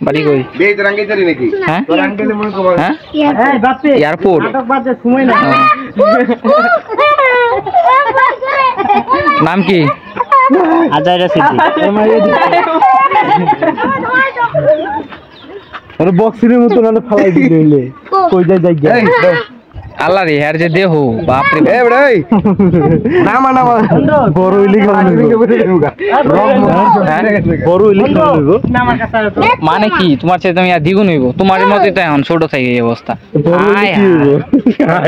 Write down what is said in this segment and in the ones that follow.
বাড়ি কই বে রঙ্গে চলি নাকি হ্যাঁ রঙ্গে মনে কো হ্যাঁ এই বাপে এয়ারপোর্ট নাটক বাজে সময় না নাম কি আজাইরা সিদ্ধি আরে বক্সিনের মতো নালে ফালাই দিলে কই যায় যাই আল্লাহ রে यार যে দেহ বাপ রে এ বড় এই নামা নামা বড় ইলি বড় ইলি আমার কাছে মানে কি তোমার চেয়ে তুমি আর দ্বিগুণ হইব তোমার মতই তো এখন ছোট থেকে এই অবস্থা আয়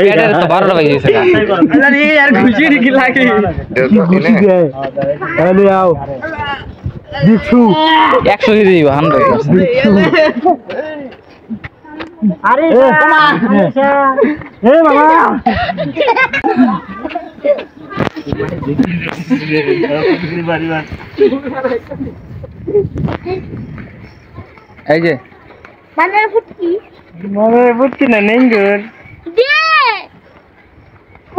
পেটের তো 12টা বাজে গেছে আরে यार খুশি কি লাগে আরে আও দিছু 100 দিয়ে দিব 100 আরে মামা এ মামা এই যে মানে ফুটকি মানে বুঝছি না নেঙ্গুর দে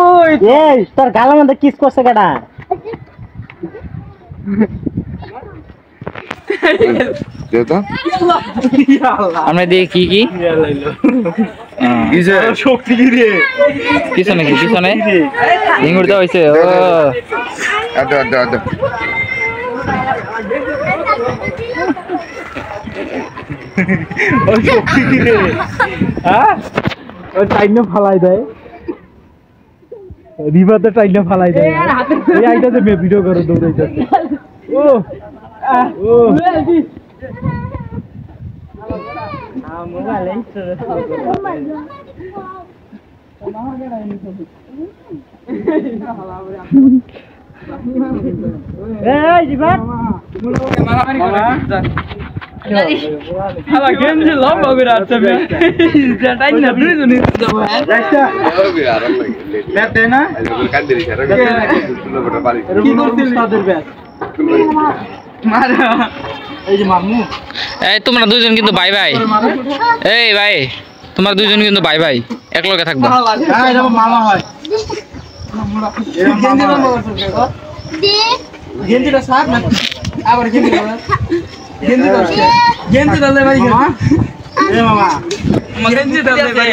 ওই এই তোর গালের মধ্যে কিস করছে কেডা দে তো আমরা দেখি কি কি কিসে শক্তি কি রে পিছনে কি পিছনে ইঙ্গুরটা হইছে ও আদা আদা আদা ও শক্তি কি রে হ্যাঁ ও টাইনে ফালাই দেয় রিভাতে টাইনে ফালাই দেয় এই আইটাতে মে ভিডিও করে দৌড়াইতেছে ও ও এই জিবাত আলা গেঞ্জি লম্বা করে আছে বে যেটাই না দুইজনই যাব রাস্তা ব্যাট দেয় না কান্দিরি স্যার বড় বাড়ি কি করছিস তাদের ব্যাট মার এই যে মামু এই তোমরা দুইজন কিন্তু বাই বাই এই ভাই তোমরা দুইজন কিন্তু বাই বাই একলগে থাকবা হ্যাঁ এটা মামা হয় গেঞ্জি লম্বা করছিস দে গেঞ্জিটা সাপ না আবার গেঞ্জি করবে গেঞ্জি করছে গেঞ্জি দলে ভাই এ মামা গেঞ্জি দলে ভাই